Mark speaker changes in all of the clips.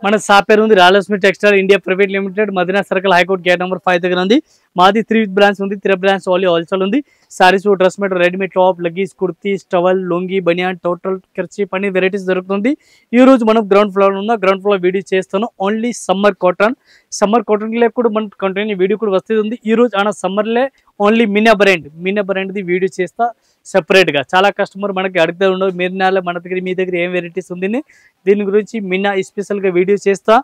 Speaker 1: మన షాప్ పేరు ఉంది Rayalakshmi textile India private limited Madina circle high court gate number 5 దగ్గర ఉంది. మాది 3 బ్రాంచ్ ఉంది. 3 బ్రాంచ్ ఓన్లీ హోల్సేల్ ఉంది. Saris, dress material, readymade top, leggings, kurtis, towel, lungi, బనియాన్, టోటల్ కర్చీఫ్ అన్ని వెరైటీస్ దొరుకుతుంది. ఈ రోజు మనం గ్రౌండ్ ఫ్లోర్ ఉన్న గ్రౌండ్ ఫ్లోర్ వీడియో చేస్తాను. ఓన్లీ సమ్మర్ కాటన్ లో కూడా మన కంటిన్యూ వీడియో కూడా వస్తుంది. ఈ రోజు ఆన సమ్మర్ లే only Mina brand the video చేస్తా సెపరేట్ గా. చాలా కస్టమర్ మనకి అడుగుతూ ఉండవు మినాలో మన దగ్గర మీ దగ్గర ఏం వెరైటీస్ ఉంది, దీని గురించి మినా స్పెషల్ గా వీడియో చేస్తా.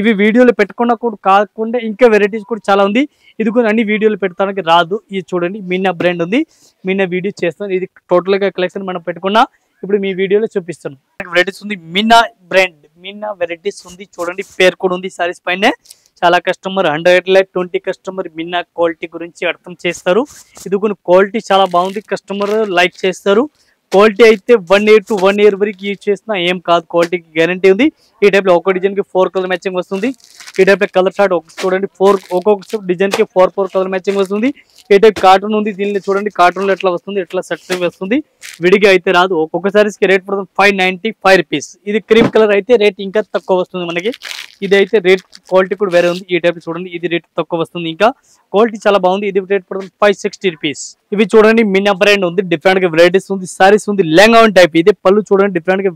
Speaker 1: ఇవి వీడియోలు పెట్టుకున్నా కూడా కాకుండా ఇంకా వెరైటీస్ కూడా చాలా ఉంది. ఇది కూడా అన్ని వీడియోలు పెట్టడానికి రాదు. ఇది చూడండి మినా బ్రాండ్ ఉంది. మినా వీడియో చేస్తాను. ఇది టోటల్ గా కలెక్షన్ మనం పెట్టుకున్నా ఇప్పుడు మీ వీడియోలో చూపిస్తాను. వెరైటీస్ ఉంది మినా బ్రాండ్, మినా వెరైటీస్ ఉంది. చూడండి పేరు కూడా ఉంది సారీస్ పైన. చాలా కస్టమర్ 100-20 కస్టమర్ మిన్నా క్వాలిటీ గురించి అర్థం చేస్తారు. ఇది కొన్ని క్వాలిటీ చాలా బాగుంది, కస్టమర్ లైక్ చేస్తారు. క్వాలిటీ అయితే 1 year to 1 year వరకు యూజ్ చేసినా ఏం కాదు, క్వాలిటీకి గ్యారంటీ ఉంది. ఈ టైప్లో ఒక డిజైన్కి 4 కలర్ మ్యాచింగ్ వస్తుంది. ఈ టైప్లో కలర్ చార్ట్ చూడండి, ఒక్కొక్క డిజైన్కి 4 కలర్ మ్యాచింగ్ వస్తుంది. ఈ టైప్ కాటన్ ఉంది. దీనిలో చూడండి కాటన్లో ఎట్లా వస్తుంది, ఎట్లా సెట్ వస్తుంది. విడిగా అయితే రాదు. ఒక్కొక్క సారీస్కి రేట్ పడుతుంది 595 రూపీస్. ఇది క్రీమ్ కలర్ అయితే రేట్ ఇంకా తక్కువ వస్తుంది మనకి. ఇది అయితే రేట్ క్వాలిటీ కూడా వేరే ఉంది. ఈ టైప్ చూడండి, ఇది రేట్ తక్కువ వస్తుంది. ఇంకా క్వాలిటీ చాలా బాగుంది. ఇది రేట్ పడుతుంది 560 రూపీస్. ఇవి చూడండి మినా బ్రాండ్ ఉంది. డిఫరెంట్ గా వెరైటీస్ ఉంది. సారీస్ ఉంది లెహంగా టైప్. ఇదే పళ్ళు చూడండి, డిఫరెంట్ గా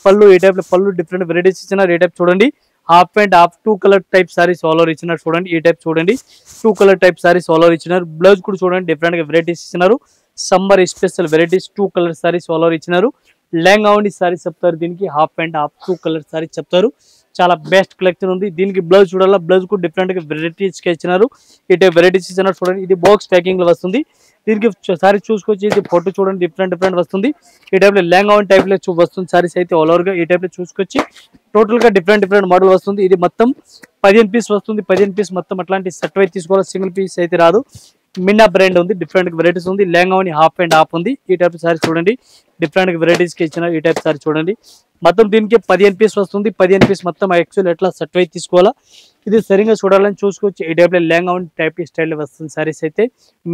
Speaker 1: పళ్ళు. ఈ టైప్ లో పళ్ళు డిఫరెంట్ వెరైటీస్ ఇచ్చినారు. ఈ టైప్ చూడండి half and half 2 colour type saris all over ఇచ్చినారు. చూడండి ఈ టైప్ చూడండి 2 colour type saris all over ఇచ్చినారు. బ్లౌజ్ కూడా చూడండి డిఫరెంట్ గా వెరైటీస్ ఇచ్చినారు. Summer special varieties 2 colour saris all over ఇచ్చినారు. లెహంగా ఉండి సారీస్ చెప్తారు. దీనికి half and half 2 colour saris చెప్తారు. చాలా బెస్ట్ కలెక్షన్ ఉంది. దీనికి బ్లౌజ్ చూడాలా, బ్లౌజ్ కూడా డిఫరెంట్ గా వెరైటీస్ ఇచ్చినారు. ఈ టైప్ వెరైటీస్ ఇచ్చినారు. చూడండి ఇది బాక్స్ ప్యాకింగ్ లో వస్తుంది. దీనికి సారీ చూసుకొచ్చి ఇది ఫోటో చూడండి డిఫరెంట్ వస్తుంది. ఈ టైప్ లో లెహంగా టైప్ లో వస్తుంది సారీస్ అయితే ఆల్ ఓవర్ గా. ఈ టైప్ లో చూసుకొచ్చి టోటల్ గా డిఫరెంట్ మోడల్ వస్తుంది. ఇది మొత్తం 15 పీస్ వస్తుంది. 15 పీస్ మొత్తం అట్లాంటి సెట్ అయితే తీసుకోవాలి, సింగిల్ పీస్ అయితే రాదు. మిన్నా బ్రాండ్ ఉంది. డిఫరెంట్ వెరైటీస్ ఉంది. లెహంగా హాఫ్ అండ్ హాఫ్ ఉంది. ఈ టైప్ సారీ చూడండి డిఫరెంట్ వెరైటీస్ కి ఇచ్చిన. ఈ టైప్ సారీ చూడండి మొత్తం దీనికి 15 పీస్ వస్తుంది. 15 పీస్ మొత్తం యాక్చువల్ ఎట్లా సెట్ అయితే తీసుకోవాలా, ఇది సరిగా చూడాలని చూసుకోవచ్చు. ఈ టైప్ లో లెహంగా టైప్ స్టైల్ వస్తుంది సారీస్ అయితే.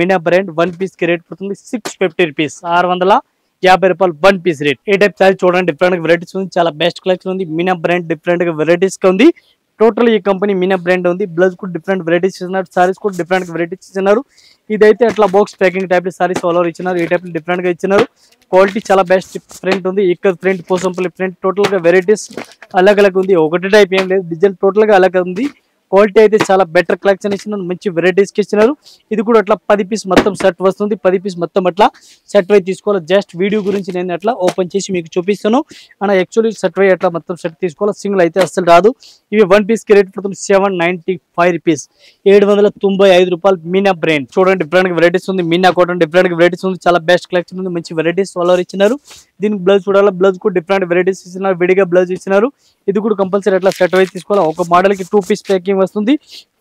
Speaker 1: మినా బ్రాండ్ 1 పీస్ కి రేట్ పడుతుంది 650 రూపీస్, 650 రూపాయలు 1 పీస్ రేట్. ఈ టైప్ సారీ చూడండి డిఫరెంట్ వెరైటీస్ ఉంది. చాలా బెస్ట్ కలెక్షన్ ఉంది. మినా బ్రాండ్ డిఫరెంట్ గా వెరైటీస్ గా ఉంది. టోటల్ ఈ కంపెనీ మినా బ్రాండ్ ఉంది. బ్లౌజ్ కూడా డిఫరెంట్ వెరైటీస్ ఇచ్చినారు. సారీస్ కూడా డిఫరెంట్ వెరైటీస్ ఇచ్చినారు. ఇదైతే అట్లా box packing type saris all over ఇచ్చినారు. ఈ టైప్ డిఫరెంట్ గా ఇచ్చినారు. క్వాలిటీ చాలా బెస్ట్ ప్రింట్ ఉంది. ఇక్కడ ప్రింట్, పోసంపల్లి ప్రింట్, టోటల్ గా వెరైటీస్ అలగ్ ఉంది. ఒకటి టైప్ ఏం లేదు, డిజైన్ టోటల్ గా అలగ్ ఉంది. క్వాలిటీ అయితే చాలా బెటర్ కలెక్షన్ ఇచ్చినారు. మంచి వెరైటీస్ కి ఇచ్చినారు. ఇది కూడా అట్లా 10 పీస్ మొత్తం సెట్ వస్తుంది. 10 పీస్ మొత్తం అట్లా సెట్ వై తీసుకోవాలి. జస్ట్ వీడియో గురించి నేను అట్లా ఓపెన్ చేసి మీకు చూపిస్తాను. అలా యాక్చువల్లీ సెట్ వై అట్లా మొత్తం సెట్ తీసుకోవాలి. సింగిల్ అయితే అస్సలు రాదు. ఇవి 1 పీస్ కి రేట్ పడుతుంది 795 రూపీస్, 795 రూపాయలు. మీనా బ్రాండ్ చూడండి డిఫరెంట్ వెరైటీస్ ఉంది. మీనా కాటన్ డిఫరెంట్ వెరైటీస్ ఉంది. చాలా బెస్ట్ కలెక్షన్ ఉంది. మంచి వెరైటీస్ ఆల్ ఓవర్ ఇచ్చినారు. దీనికి బ్లౌజ్ చూడాలి, బ్లౌజ్ కూడా డిఫరెంట్ వెరైటీస్ ఇచ్చినారు. విడిగా బ్లౌజ్ ఇచ్చినారు. ఇది కూడా కంపల్సరీ అట్లా సెట్ వై తీసుకోవాలి. ఒక మోడల్ కి 2 పీస్ ప్యాకింగ్ వస్తుంది.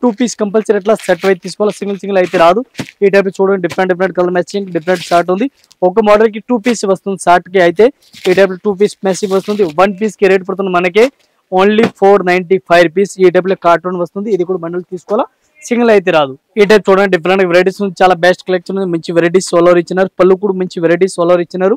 Speaker 1: 2 పీస్ కంపల్సరీ అట్లా సెట్ వై తీసుకోవాలి. సింగిల్ అయితే రాదు. ఈ టైప్ చూడండి different colour matching different short ఉంది. ఒక మోడల్ కి 2 పీస్ వస్తుంది. షార్ట్ కి అయితే ఈ టైప్ 2 పీస్ మ్యాచింగ్ వస్తుంది. 1 పీస్ కి రేట్ పడుతుంది మనకి ఓన్లీ 495 రూపీస్. ఈ టైప్ లో కార్టూన్ వస్తుంది. ఇది కూడా బండల్ తీసుకోవాలా, సింగిల్ అయితే రాదు. ఈ టైప్ చూడండి డిఫరెంట్ వెరైటీస్ ఉంది. చాలా బెస్ట్ కలెక్షన్ ఉంది. మంచి వెరైటీస్ ఆల్ ఓవర్ ఇచ్చినారు. పళ్ళు కూడా మంచి వెరైటీస్ ఆల్ ఓవర్ ఇచ్చినారు.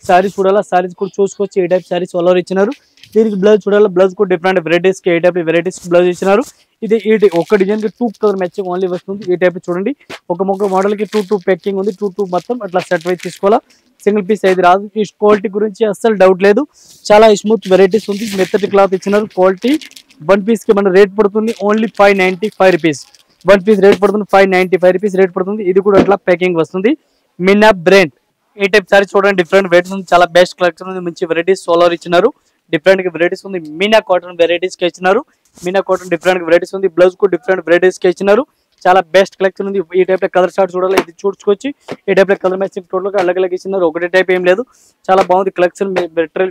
Speaker 1: సారీస్ చూడాలా, సారీస్ కూడా చూసుకోవచ్చు. ఈ టైప్ సారీస్ ఆల్ ఓవర్ ఇచ్చినారు. దీనికి బ్లౌజ్ చూడాలి, బ్లౌజ్ కూడా డిఫరెంట్ వెరైటీస్ కి ఈ టైప్ వెరైటీస్ బ్లౌజ్ ఇచ్చినారు. ఇది ఒక డిజైన్ కి 2 కలర్ మ్యాచింగ్ ఓన్లీ వస్తుంది. ఈ టైప్ చూడండి ఒక మోడల్ కి 2 ప్యాకింగ్ ఉంది. 2 మొత్తం అట్లా సెట్ వై తీసుకోవాలా, సింగిల్ పీస్ అయితే రాదు. ఈ క్వాలిటీ గురించి అస్సలు డౌట్ లేదు. చాలా స్మూత్ వెరైటీస్ ఉంది. మెత్తటి క్లాత్ ఇచ్చినారు. క్వాలిటీ 1 పీస్ కి మన రేట్ పడుతుంది ఓన్లీ 595 రూపీస్. 1 పీస్ రేట్ పడుతుంది 595 రూపీస్ రేట్ పడుతుంది. ఇది కూడా అట్లా ప్యాకింగ్ వస్తుంది. మినా బ్రాండ్ ఈ టైప్ సారీ చూడండి డిఫరెంట్ వెరైటీస్ ఉంది. చాలా బెస్ట్ కలెక్షన్ ఉంది. మంచి వెరైటీస్ ఆల్ ఓవర్ ఇచ్చినారు. డిఫరెంట్ వెరైటీస్ ఉంది. మీనా కాటన్ వెరైటీస్ కి ఇచ్చినారు. మీనా కాటన్ డిఫరెంట్ వెరైటీస్ ఉంది. బ్లౌజ్ కూడా డిఫరెంట్ వెరైటీస్ కి ఇచ్చినారు. చాలా బెస్ట్ కలెక్షన్ ఉంది. ఈ టైప్ లో కలర్ షార్ట్ చూడాలి, ఇది చూసుకోవచ్చు. ఈ టైప్ లో కలర్ మ్యాచింగ్ టోటల్ గా అలగ్ ఇచ్చినారు. ఒకటే టైప్ ఏం లేదు. చాలా బాగుంది కలెక్షన్.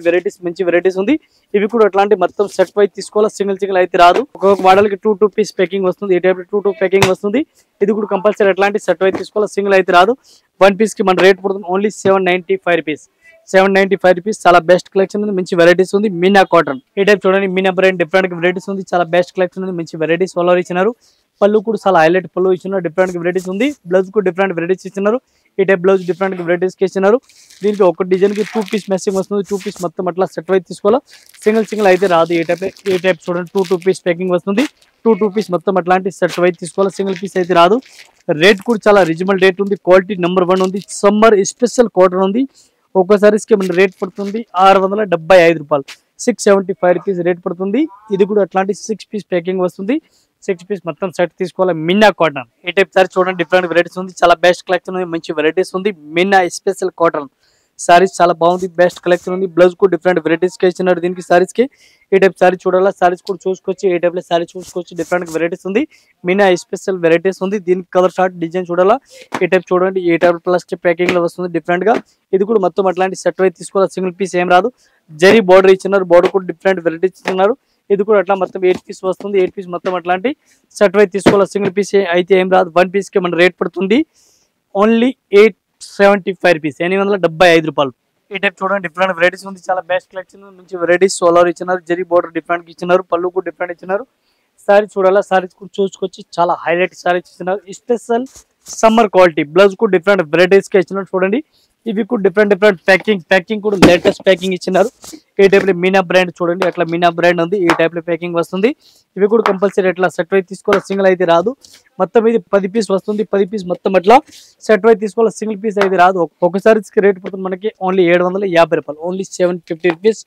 Speaker 1: వెరైటీస్ మంచి వెరైటీస్ ఉంది. ఇవి కూడా అట్లాంటి మొత్తం సెట్ వై తీసుకోవాలి, సింగిల్ అయితే రాదు. ఒక్కొక్క మోడల్ కి 2 పీస్ ప్యాకింగ్ వస్తుంది. ఈ టైప్ లో 2 ప్యాకింగ్ వస్తుంది. ఇది కూడా కంపల్సరీ అట్లాంటి సెట్ వై తీసుకోవాలి, సింగిల్ అయితే రాదు. 1 పీస్ కి మన రేట్ పడుతుంది ఓన్లీ 795 రూపీస్. 795 రూపీస్. చాలా బెస్ట్ కలెక్షన్ ఉంది. మంచి వెరైటీస్ ఉంది. మీనా కాటన్ ఈ టైప్ చూడండి. మీనా బ్రాండ్ డిఫరెంట్ వెరైటీస్ ఉంది. చాలా బెస్ట్ కలెక్షన్ ఉంది. మంచి వెరైటీస్ ఆల్ ఓవర్ ఇచ్చినారు. పళ్ళు కూడా చాలా హైలైట్ పళ్ళు ఇచ్చినారు. డిఫరెంట్ వెరైటీస్ ఉంది. బ్లౌజ్ కూడా డిఫరెంట్ వెరైటీస్ ఇచ్చినారు. ఈ టైప్ బ్లౌజ్ డిఫరెంట్ వెరైటీస్ కి ఇచ్చినారు. దీనికి ఒక డిజైన్ కి 2 పీస్ మ్యాచింగ్ వస్తుంది. 2 పీస్ మొత్తం అట్లా సెట్ వైజ్ తీసుకోవాలా, సింగిల్ అయితే రాదు. ఈ టైప్ చూడండి 2 పీస్ ప్యాకింగ్ వస్తుంది. 2 పీస్ మొత్తం అట్లాంటి సెట్ వైజ్ తీసుకోవాలా, సింగిల్ పీస్ అయితే రాదు. రేట్ కూడా చాలా రీజనబుల్ రేట్ ఉంది. క్వాలిటీ నెంబర్ 1 ఉంది. సమ్మర్ స్పెషల్ కాటన్ ఉంది. ఒక్కోసారికి మన రేట్ పడుతుంది 675 రూపాయలు, 675 రూపీస్ రేట్ పడుతుంది. ఇది కూడా అట్లాంటి 6 పీస్ ప్యాకింగ్ వస్తుంది. 6 పీస్ మొత్తం సెట్ తీసుకోవాలి. మిన్నా కాటన్ ఈ టైప్ సారీ చూడండి డిఫరెంట్ వెరైటీస్ ఉంది. చాలా బెస్ట్ కలెక్షన్ ఉంది, మంచి వెరైటీస్ ఉంది. మిన్నా స్పెషల్ కాటన్ సారీస్ చాలా బాగుంది, బెస్ట్ కలెక్షన్ ఉంది. బ్లౌజ్ కూడా డిఫరెంట్ వెరైటీస్ కి ఇచ్చినారు. దీనికి సారీస్ కి ఈ టైప్ సారీ చూడాలా, సారీస్ కూడా చూసుకోవచ్చు. ఈ టైప్ లో సారీ చూసుకోవచ్చు. డిఫరెంట్ వెరైటీస్ ఉంది. మిన్నా స్పెషల్ వెరైటీస్ ఉంది. దీనికి కలర్ షార్ట్ డిజైన్ చూడాలా, ఈ టైప్ చూడండి. ఈ టైప్ ప్లాస్టిక్ ప్యాకింగ్ లో వస్తుంది డిఫరెంట్ గా. ఇది కూడా మొత్తం అట్లాంటి సెట్ వైజ్ తీసుకోవాలి, సింగిల్ పీస్ ఏం రాదు. జరీ బార్డర్ ఇచ్చినారు, బార్డర్ కూడా డిఫరెంట్ వెరైటీస్ ఇచ్చినారు. ఇది కూడా అట్లా మొత్తం 8 పీస్ వస్తుంది. 8 పీస్ మొత్తం అట్లాంటి సెట్ వైజ్ తీసుకోవాలి, సింగిల్ పీస్ అయితే ఏం రాదు. 1 పీస్ కి మన రేట్ పడుతుంది ఓన్లీ 875 రూపీస్, 875 రూపాయలు. ఈ టైప్ చూడండి డిఫరెంట్ వెరైటీస్ ఉంది. చాలా బెస్ట్ కలెక్షన్ మంచి వెరైటీస్ సోలార్ ఇచ్చినారు. జరీ బార్డర్ డిఫరెంట్ ఇచ్చినారు, పళ్ళు కూడా డిఫరెంట్ ఇచ్చినారు. సారీ చూడాలా, సారీస్ కూడా చూసుకొచ్చి చాలా హైలైట్ సారీస్ ఇచ్చినారు. స్పెషల్ సమ్మర్ క్వాలిటీ బ్లౌజ్ కూడా డిఫరెంట్ వెరైటీస్ కి ఇచ్చినారు. చూడండి ఇవి కూడా డిఫరెంట్ ప్యాకింగ్ కూడా లేటెస్ట్ ప్యాకింగ్ ఇచ్చినారు. ఈ టైప్ లో మీనా బ్రాండ్ చూడండి, అట్లా మీనా బ్రాండ్ ఉంది. ఈ టైప్ లో ప్యాకింగ్ వస్తుంది. ఇవి కూడా కంపల్సరీ అట్లా సెట్ వైజ్ తీసుకోవాలి, సింగిల్ అయితే రాదు. మొత్తం ఇది 10 పీస్ వస్తుంది. 10 పీస్ మొత్తం అట్లా సెట్ వైజ్ తీసుకోవాలి, సింగిల్ పీస్ అయితే రాదు. ఒకసారి రేట్ పడుతుంది మనకి ఓన్లీ 750 రూపాయలు, ఓన్లీ 750 రూపీస్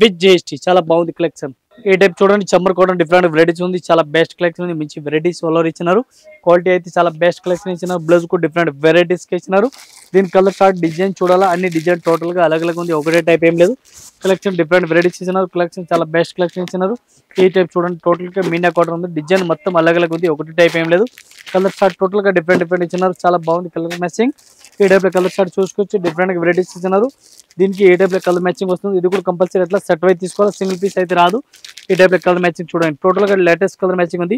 Speaker 1: విత్ జిఎస్టీ. చాలా బాగుంది కలెక్షన్. ఈ టైప్ చూడండి చమ్మర్ కాటన్ డిఫరెంట్ వెరైటీస్ ఉంది. చాలా బెస్ట్ కలెక్షన్ ఉంది, మంచి వెరైటీస్ కలర్ ఇచ్చినారు. క్వాలిటీ అయితే చాలా బెస్ట్ కలెక్షన్ ఇచ్చినారు. బ్లౌజ్ కూడా డిఫరెంట్ వెరైటీస్ కి ఇచ్చినారు. దీని కలర్ చార్ట్ డిజైన్ చూడాలా, అన్ని డిజైన్ టోటల్ గా అలగ్ ఉంది, ఒకటే టైప్ ఏం లేదు. కలెక్షన్ డిఫరెంట్ వెరైటీస్ ఇచ్చినారు. కలెక్షన్ చాలా బెస్ట్ కలెక్షన్ ఇచ్చినారు. ఈ టైప్ చూడండి టోటల్ గా మీనా కాటన్ ఉంది. డిజైన్ మొత్తం అలగ్ ఉంది, ఒకటి టైప్ ఏం లేదు. కలర్ చార్ట్ టోటల్ గా డిఫరెంట్ ఇచ్చినారు. చాలా బాగుంది కలర్ మ్యాచింగ్. ఈ టైప్ లో కలర్ చార్ట్ చూసుకోవచ్చు, డిఫరెంట్ వెరైటీస్ ఇచ్చినారు. దీనికి ఏ టైప్ లో కలర్ మ్యాచింగ్ వస్తుంది. ఇది కూడా కంపల్సరీ అట్లా సెట్ వైజ్ తీసుకోవాలి, సింగిల్ పీస్ అయితే రాదు. ఈ టైప్ లో కలర్ మ్యాచింగ్ చూడండి, టోటల్ గా లేటెస్ట్ కలర్ మ్యాచింగ్ ఉంది.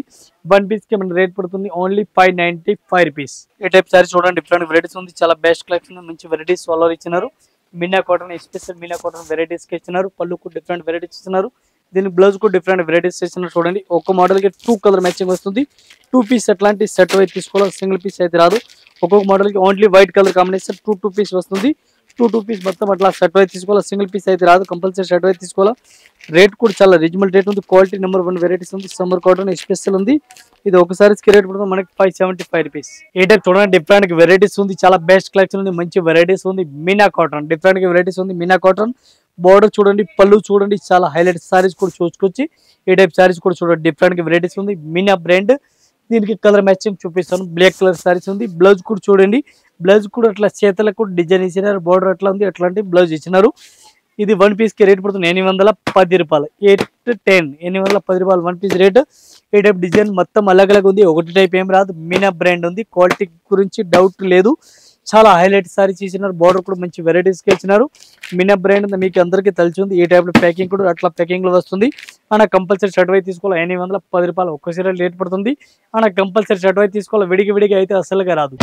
Speaker 1: 1 పీస్ కి మన రేట్ పడుతుంది ఓన్లీ 595 రూపీస్. ఈ టైప్ సారీ చూడండి డిఫరెంట్ వెరైటీస్ ఉంది. చాలా బెస్ట్ కలెక్షన్, మంచి వెరైటీస్ కలర్ ఇచ్చినారు. Meena cotton special Meena cotton varieties కి ఇచ్చినారు. పళ్ళు కూడా డిఫరెంట్ వెరైటీస్ ఇచ్చినారు. దీని బ్లౌజ్ కూడా డిఫరెంట్ వెరైటీస్ ఇచ్చినారు. చూడండి ఒక మోడల్ కి 2 కలర్ మ్యాచింగ్ వస్తుంది. 2 పీస్ అట్లాంటి సెట్ వైజ్ తీసుకోవాలి, సింగిల్ పీస్ అయితే రాదు. ఒక్కొక్క మోడల్ కి only white colour combination 2 piece వస్తుంది. 2 పీస్ మొత్తం అట్లా సెట్ వైజ్ తీసుకోవాలి, సింగిల్ పీస్ అయితే రాదు. కంపల్సరీ సెట్ వైజ్ తీసుకోవాలా. రేట్ కూడా చాలా రీజనబుల్ రేట్ ఉంది. క్వాలిటీ నెంబర్ 1 వెరైటీస్ ఉంది. సమ్మర్ కాటన్ స్పెషల్ ఉంది. ఇది ఒకసారి రేట్ పడుతుంది మనకి 575 రూపీస్. ఏ టైప్ చూడండి డిఫరెంట్ వెరైటీస్ ఉంది. చాలా బెస్ట్ కలెక్షన్ ఉంది, మంచి వెరైటీస్ ఉంది. మీనా కాటన్ డిఫరెంట్ వెరైటీస్ ఉంది. మీనా కాటన్ బోర్డర్ చూడండి, పళ్ళు చూడండి, చాలా హైలైట్ సారీస్ కూడా చూసుకొచ్చి. ఈ టైప్ సారీస్ కూడా చూడండి డిఫరెంట్ వెరైటీస్ ఉంది. మీనా బ్రాండ్. దీనికి కలర్ మ్యాచింగ్ చూపిస్తాను. బ్లాక్ కలర్ సారీస్ ఉంది. బ్లౌజ్ కూడా చూడండి, బ్లౌజ్ కూడా అట్లా చేతలకు కూడా డిజైన్ ఇచ్చినారు. బోర్డర్ అట్లా ఉంది, అట్లాంటి బ్లౌజ్ ఇచ్చినారు. ఇది 1 పీస్ కి రేట్ పడుతుంది 810 రూపాయలు, 810 రూపాయలు 1 పీస్ రేట్. ఈ టైప్ డిజైన్ మొత్తం అలగ్ ఉంది, ఒకటి టైప్ ఏం రాదు. మీనా బ్రాండ్ ఉంది. క్వాలిటీ గురించి డౌట్ లేదు. చాలా హైలైట్ సారీస్ ఇచ్చినారు. బోర్డర్ కూడా మంచి వెరైటీస్ కి ఇచ్చినారు. మీనా బ్రాండ్ మీకు అందరికీ తెలిసి ఉంది. ఈ టైప్ లో ప్యాకింగ్ కూడా అట్లా ప్యాకింగ్ లో వస్తుంది. అన్న కంపల్సరీ షర్ట్ వైజ్ తీసుకోవాలి. 810 రూపాయలు ఒక్కసారి రేట్ పడుతుంది. అన్న కంపల్సరీ షర్ట్ వైజ్ తీసుకోవాలి. విడిగా అయితే అసలుగా రాదు.